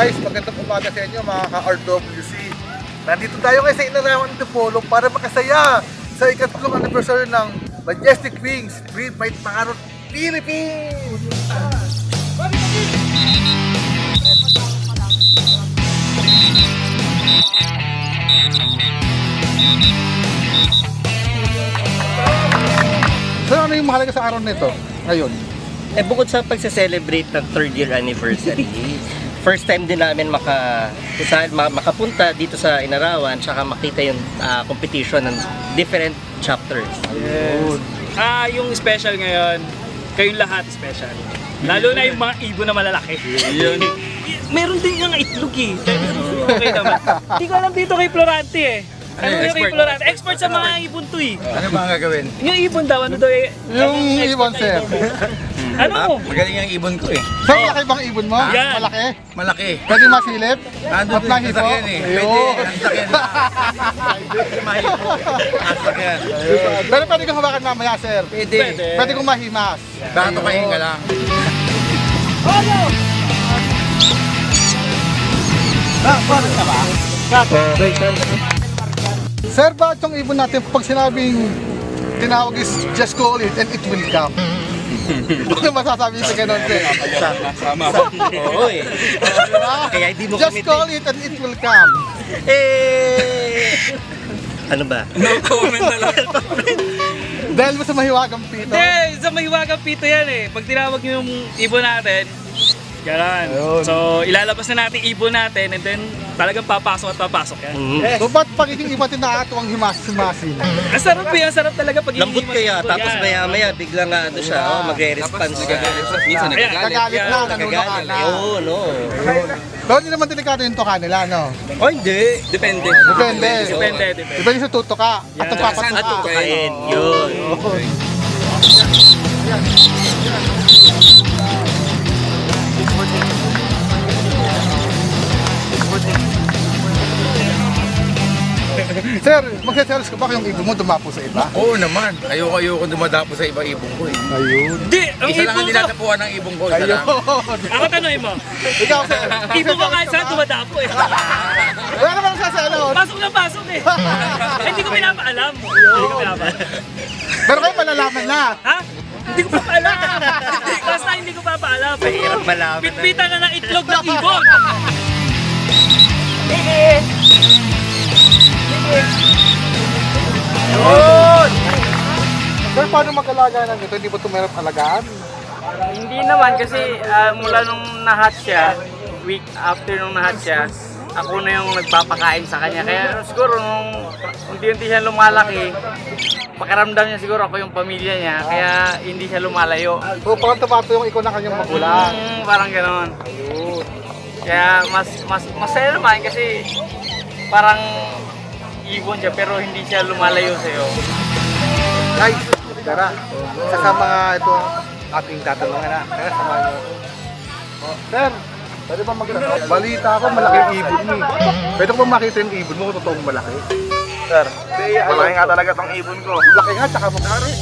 Guys, magandang umaga sa inyo mga ka-RWC. Nandito tayo ngayon sa Inarawan Antipolo para makasaya sa ikatlong anniversary ng Majestic Wings Free Flight Pangarot Philippines! So ano yung mahalaga sa araw nito ngayon? Bukod sa pagse-celebrate ng 3rd year anniversary, first time din namin makapunta dito sa Inarawan tsaka makita yung competition ng different chapters. Yes. Yung special ngayon, kayong lahat special. Lalo na yung mga ibon na malalaki. Yun. Meron din yung itlog eh. Okay naman. Hindi ko alam dito kay Florante eh. Ano yung kay Florante? Expert sa mga ibon to eh. Ano ba ang gagawin? Yung ibon daw, ano daw eh? Yung ibon, sir. Ano? Magaling ang ibon ko eh. Sir, malaki bang ibon mo? Yan. Malaki? Malaki. Pwede masilip? Ando At din nahipo? sasakyan eh. Pwede, Ayun. ang sakyan. Pwede mahipo. Ang sakyan. Pero pwede kong hawakan mamaya, sir. Pwede. Pwede kong mahimas. Bato kahinga lang. Sir, bakit yung ibon natin pag sinabing tinawag is just call it and it will come? Ano masasabi sa ganun, sir? Oo eh. Kaya hindi mo Just kami... call it and it will come. Ano ba? No comment na lang. Dahil mo sa mahiwagang pito. Hindi, sa mahiwagang pito yan eh. Pag tinawag nyo yung ibon natin, gano'n. Ayun. So, ilalabas na natin ibon natin and then talagang papasok at papasok yan. So ba't pagiging ibon natin nakakatuwang himas-himasin? Ang sarap eh, ang sarap talaga pag Lambot hindi kaya, ibon. tapos Yan. maya-maya biglang magre-response ka. Minsan Ayan. Gagalit na, nanuno ka na. Oo, no. So hindi naman delikado yung tuka nila, no? Oh, hindi. Depende. Depende. Depende. Depende sa tutuka at Yan. ang papatuka. At tutukain. Yun. Sir, magsaselos ka ba yung ibon mo dumapo sa iba? Oo naman. Ayoko dumadapo sa ibang ibon ko eh. Ayun. Hindi, ang Isa lang ibon ang ko. dinadapuan ng ibon ko. Isa Ayun. lang. Ako tanongin mo. Ikaw, sir. Ibon mo kahit saan dumadapo eh. Wala ka bang saselos? Pasok na pasok eh. Hindi ko pinapaalam. Hindi ko pinapaalam. Pero kayo malalaman na. Ha? Hindi ko papaalam. Basta hindi ko papaalam. Mahirap malaman. Pitpitan na ng itlog ng ibon. Sir, paano mag-alaga ng ito? Hindi ba ito mayroong alagaan? Hindi naman kasi mula nung nahatch siya, week after nung nahatch siya, ako na yung nagpapakain sa kanya. Kaya siguro nung unti-unti siya lumalaki, pakiramdam niya siguro ako yung pamilya niya, kaya hindi siya lumalayo. So, parang tumato yung ikaw ng kanyang magulang. Parang ganoon. Kaya mas masaya naman kasi parang ibon siya pero hindi siya lumalayo sa'yo. Guys, tara. Isa sa mga ito ating tatanungan na. Tara, samahan niyo. Oh, sir, pwede ba magkita? Balita ako, malaki yung ibon mo. Pwede ko ba makita yung ibon mo kung totoong malaki? Sir, malaki nga talaga tong ibon ko. Laki nga, tsaka magkari.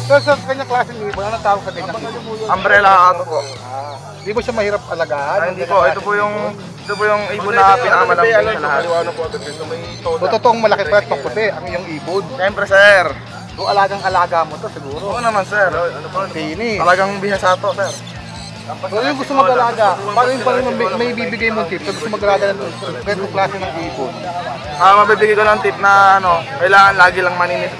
Sir, kanyang klaseng ibon, anong tawag sa kanyang ibon? Umbrella ato po. Di ba siya mahirap alagaan? Hindi po, ito po yung ibon na pinakamalambing sa lahat. So, totoong malaki pa at maputi ang iyong ibon. Siyempre sir. So, alagang-alaga mo to siguro. Oo naman sir. Fini. Talagang bihasa to sir. So, yung gusto mag-alaga, paano yung may bibigay mong tip? So, gusto mag-alaga ng ganitong klase ng ibon. Mabibigay ko ng tip na kailangan lagi lang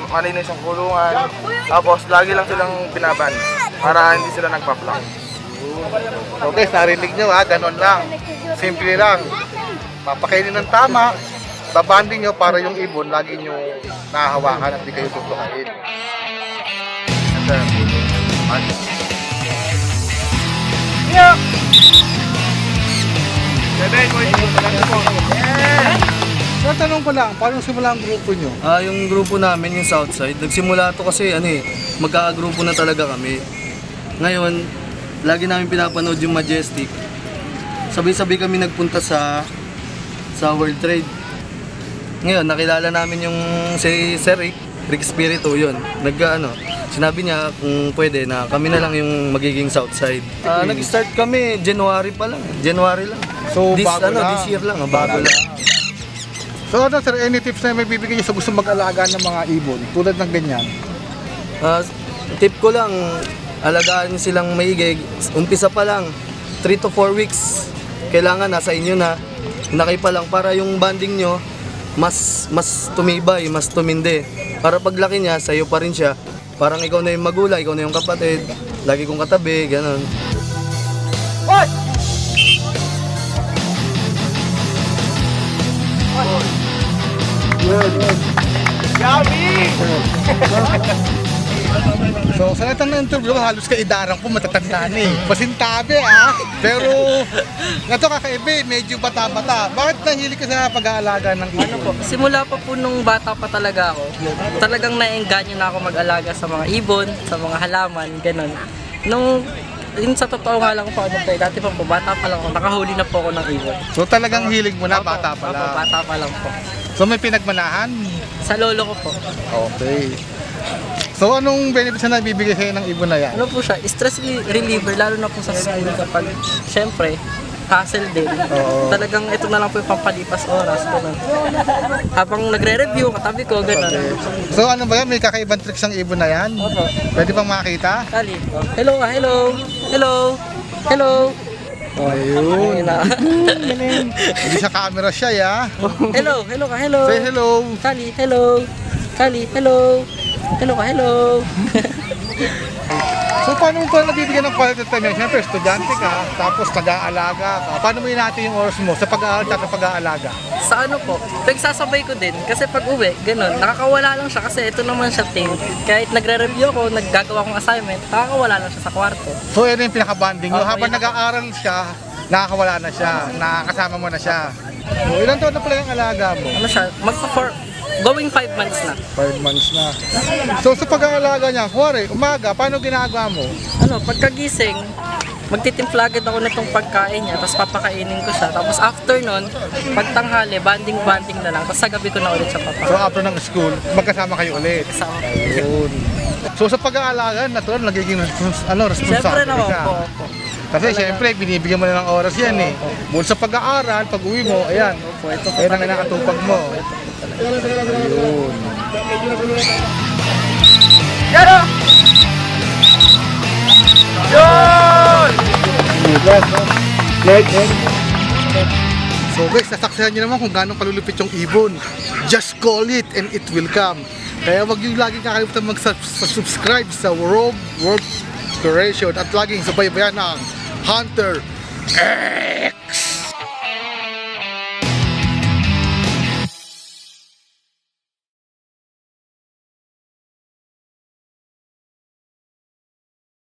malinis ang kulungan. Tapos lagi lang silang pinaban para hindi sila nagpa-flock. Okay, narinig nyo ha, ganon lang. Simple lang. Papakainin ng tama, babanding nyo para yung ibon lagi nyo nahahawakan at di kayo tutukain. Yes, sir. So, tanong ko lang, paano simula ang grupo nyo? Yung grupo namin, yung Southside, nagsimula to kasi magkakagrupo na talaga kami. Ngayon, lagi namin pinapanood yung Majestic. Sabay-sabay kami nagpunta sa World Trade. Ngayon, nakilala namin yung si Sir Rick Spirito, yun. Sinabi niya kung pwede na kami na lang yung magiging Southside. Nag-start kami January pa lang. January lang. So, bago lang. This year lang, bago lang. So ano sir, any tips na may bibigyan niyo sa gusto mag-alaga ng mga ibon tulad ng ganyan? Tip ko lang, alagaan silang maigi. Umpisa pa lang, 3 to 4 weeks. Kailangan nasa inyo na, hinakay pa lang para yung bonding nyo mas tumibay, mas tumindi. Para paglaki niya, sa'yo pa rin siya. Parang ikaw na yung magulang, ikaw na yung kapatid. Lagi kong katabi, gano'n. So sa lahat ng interview, halos kaidaran ko matatanda na eh. Pasintabi ah. Pero ito kakaiba, medyo bata-bata. Bakit nahilig ka sa pag-aalaga ng ibon? Ano po, simula pa po nung bata pa talaga ako, talagang naengganyo na ako mag-alaga sa mga ibon, sa mga halaman, ganun. Nung, yun sa totoo nga lang po, dati pa po, bata pa lang ako, nakahuli na po ako ng ibon. So talagang hilig mo na, bata pa Opo, lang. bata pa lang po. So may pinagmanahan? Sa lolo ko po. Okay. So anong benefits na nabibigay sa'yo ng ibon na yan? Ano po siya, stress reliever, lalo na po sa school kapag, syempre, hassle din. Talagang ito na lang po yung pampalipas oras, ganun. Habang nagre-review, katabi ko, ganun. So ano ba yan? May kakaibang tricks ang ibon na yan? Opo. Pwede bang makita? Kali. Hello, hello. Hello. Hello. Ayun. Ayun na. Hindi siya camera siya ya. Hello, hello ka, hello. Say hello. Kali, hello. Kali, hello. Hello ka, hello. So paano mo pa nabibigyan ng quality time yan? Siyempre, estudyante ka, tapos nag-aalaga ka. Paano mo inati yung oras mo sa pag-aaral at sa pag-aalaga? Sa ano po, nagsasabay ko din. Kasi pag uwi, ganun, nakakawala lang siya. Kasi ito naman siya team. Kahit nagre-review ako, naggagawa kong assignment, nakakawala lang siya sa kwarto. So yan yung pinaka-banding mo. Okay. Habang nag-aaral siya, nakakawala na siya, nakakasama mo na siya. So, ilang taon na pala yung alaga mo? Ano siya, going 5 months na. 5 months na. So sa pag-aalaga niya, kuwari, umaga, paano ginagawa mo? Ano, pagkagising, magtitimpla agad ako nitong pagkain niya, tapos papakainin ko siya. Tapos after nun, pagtanghali, banding-banding na lang. Tapos sa gabi ko na ulit siya So papakain. after ng school, magkasama kayo ulit. Ayun. So sa pag-aalaga, natural, nagiging Siyempre responsable naman ka. po. Kasi siyempre, binibigyan mo na ng oras yan eh. Bukod sa pag-aaral, pag uwi mo, ayan. Ito po Ayan ang nakatupag mo. Ayun. So guys, nasaksihan nyo naman kung gano'ng kalulupit yung ibon. Just call it and it will come. Kaya wag yung laging kakalimutan mag-subscribe sa World Creation at laging subaybayan ng Hunter X.